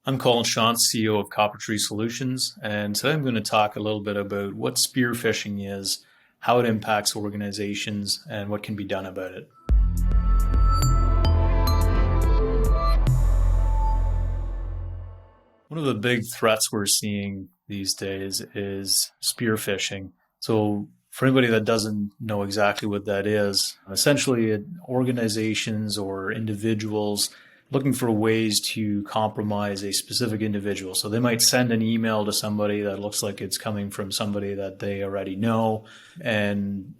I'm Colin Sean, CEO of Coppertree Solutions, and today I'm going to talk a little bit about what spear phishing is, how it impacts organizations, and what can be done about it. One of the big threats we're seeing these days is spear phishing. So for anybody that doesn't know exactly what that is, essentially organizations or individuals looking for ways to compromise a specific individual. So they might send an email to somebody that looks like it's coming from somebody that they already know, and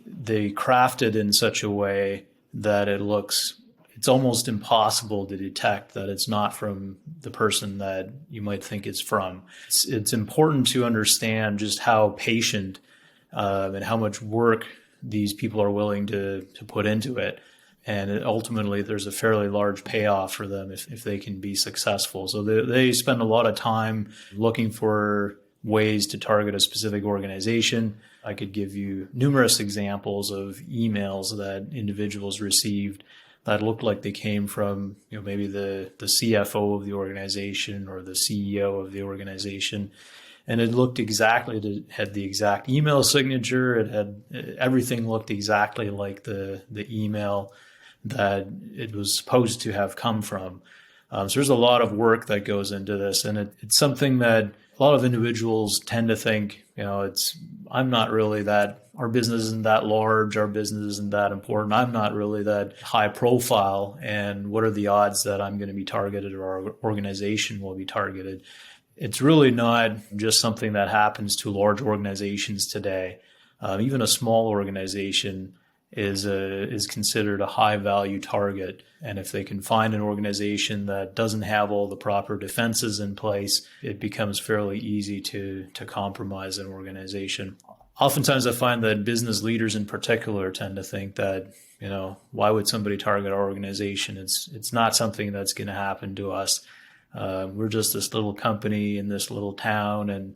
they craft it in such a way that it's almost impossible to detect that it's not from the person that you might think it's from. It's important to understand just how patient and how much work these people are willing to put into it. And ultimately, there's a fairly large payoff for them if they can be successful. So they spend a lot of time looking for ways to target a specific organization. I could give you numerous examples of emails that individuals received that looked like they came from, maybe the CFO of the organization or the CEO of the organization. And it looked it had the exact email signature. Everything looked exactly like the email that it was supposed to have come from. So there's a lot of work that goes into this, and it's something that a lot of individuals tend to think, I'm not really our business isn't that large, our business isn't that important, I'm not really that high profile, and what are the odds that I'm going to be targeted or our organization will be targeted? It's really not just something that happens to large organizations today. Even a small organization is considered a high value target. And if they can find an organization that doesn't have all the proper defenses in place, it becomes fairly easy to compromise an organization. Oftentimes I find that business leaders in particular tend to think that, why would somebody target our organization? It's not something that's going to happen to us. We're just this little company in this little town, and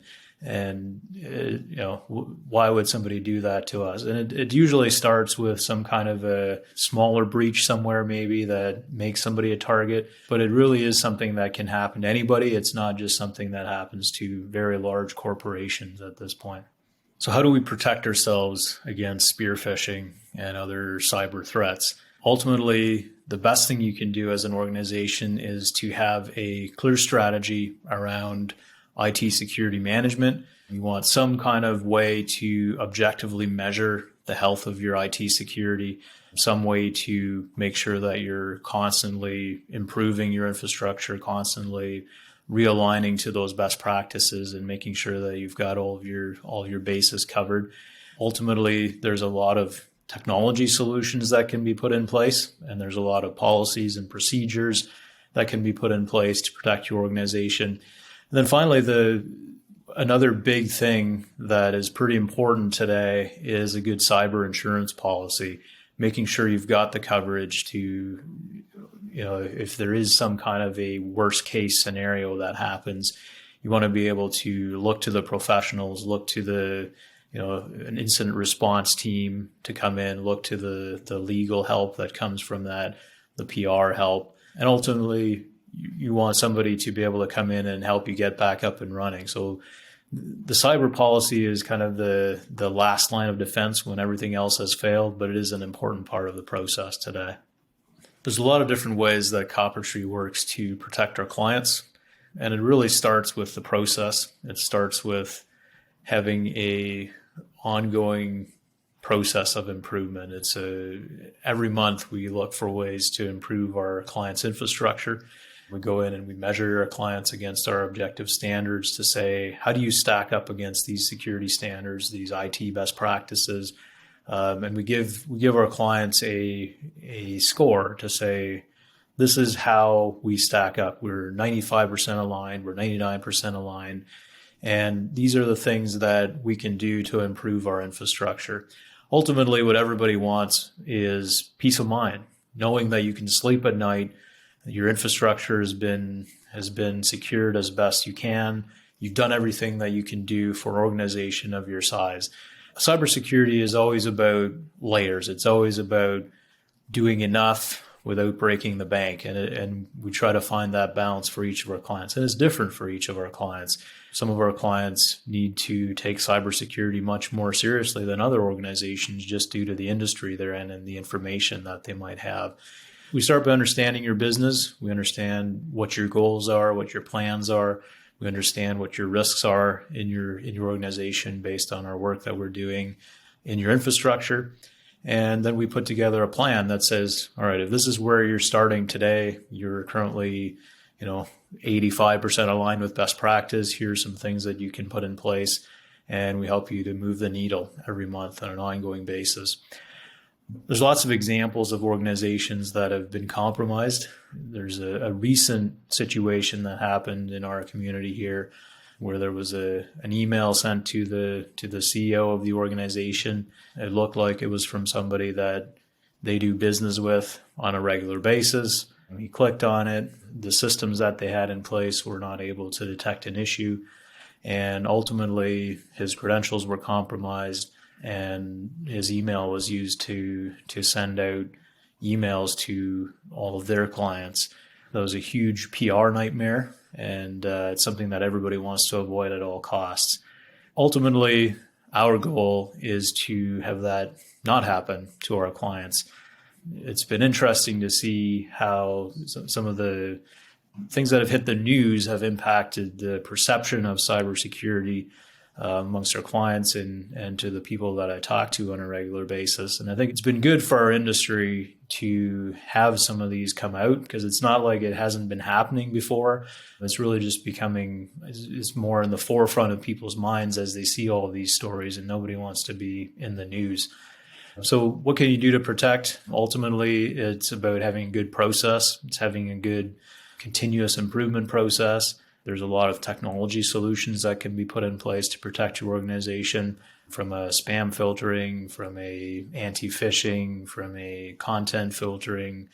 why would somebody do that to us? And it usually starts with some kind of a smaller breach somewhere, maybe, that makes somebody a target. But it really is something that can happen to anybody. It's not just something that happens to very large corporations at this point. So how do we protect ourselves against spear phishing and other cyber threats? Ultimately, the best thing you can do as an organization is to have a clear strategy around IT security management. You want some kind of way to objectively measure the health of your IT security, some way to make sure that you're constantly improving your infrastructure, constantly realigning to those best practices and making sure that you've got all of your bases covered. Ultimately, there's a lot of technology solutions that can be put in place, and there's a lot of policies and procedures that can be put in place to protect your organization. And then finally, another big thing that is pretty important today is a good cyber insurance policy, making sure you've got the coverage to, if there is some kind of a worst case scenario that happens, you want to be able to look to the professionals, look to an incident response team to come in, look to the legal help that comes from that, the PR help, and ultimately you want somebody to be able to come in and help you get back up and running. So the cyber policy is kind of the last line of defense when everything else has failed, but it is an important part of the process today. There's a lot of different ways that Coppertree works to protect our clients, and it really starts with the process. It starts with having a ongoing process of improvement. Every month we look for ways to improve our clients' infrastructure. We go in and we measure our clients against our objective standards to say, how do you stack up against these security standards, these IT best practices? And we give our clients a score to say, this is how we stack up. We're 95% aligned. We're 99% aligned. And these are the things that we can do to improve our infrastructure. Ultimately, what everybody wants is peace of mind, knowing that you can sleep at night. Your infrastructure has been secured as best you can. You've done everything that you can do for an organization of your size. Cybersecurity is always about layers. It's always about doing enough without breaking the bank. And we try to find that balance for each of our clients. And it's different for each of our clients. Some of our clients need to take cybersecurity much more seriously than other organizations just due to the industry they're in and the information that they might have. We start by understanding your business. We understand what your goals are, what your plans are. We understand what your risks are in your organization based on our work that we're doing in your infrastructure. And then we put together a plan that says, all right, if this is where you're starting today, you're currently, 85% aligned with best practice. Here's some things that you can put in place, and we help you to move the needle every month on an ongoing basis. There's lots of examples of organizations that have been compromised. There's a recent situation that happened in our community here where there was an email sent to the CEO of the organization. It looked like it was from somebody that they do business with on a regular basis. He clicked on it. The systems that they had in place were not able to detect an issue. And ultimately, his credentials were compromised, and his email was used to send out emails to all of their clients. That was a huge PR nightmare, and it's something that everybody wants to avoid at all costs. Ultimately, our goal is to have that not happen to our clients. It's been interesting to see how some of the things that have hit the news have impacted the perception of cybersecurity amongst our clients and to the people that I talk to on a regular basis. And I think it's been good for our industry to have some of these come out, because it's not like it hasn't been happening before. It's really just it's more in the forefront of people's minds as they see all of these stories, and nobody wants to be in the news. So what can you do to protect? Ultimately, it's about having a good process. It's having a good continuous improvement process. There's a lot of technology solutions that can be put in place to protect your organization, from a spam filtering, from a anti-phishing, from a content filtering,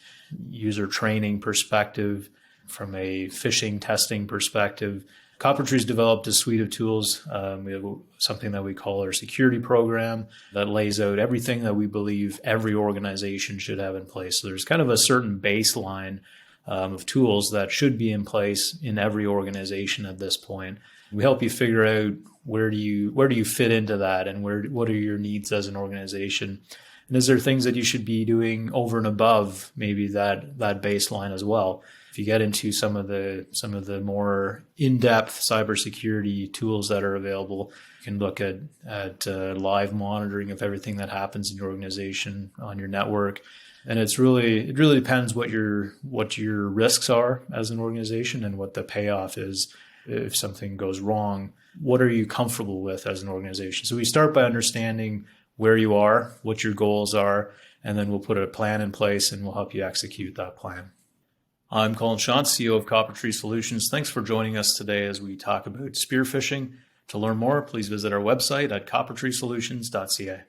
user training perspective, from a phishing testing perspective. Coppertree's developed a suite of tools. We have something that we call our security program that lays out everything that we believe every organization should have in place. So there's kind of a certain baseline of tools that should be in place in every organization at this point. We help you figure out where do you fit into that, and what are your needs as an organization, and is there things that you should be doing over and above maybe that baseline as well. If you get into some of the more in-depth cybersecurity tools that are available, you can look at live monitoring of everything that happens in your organization on your network. And it really depends what your risks are as an organization and what the payoff is if something goes wrong. What are you comfortable with as an organization? So we start by understanding where you are, what your goals are, and then we'll put a plan in place and we'll help you execute that plan. I'm Colin Shantz, CEO of Coppertree Solutions. Thanks for joining us today as we talk about spear phishing. To learn more, please visit our website at coppertreesolutions.ca.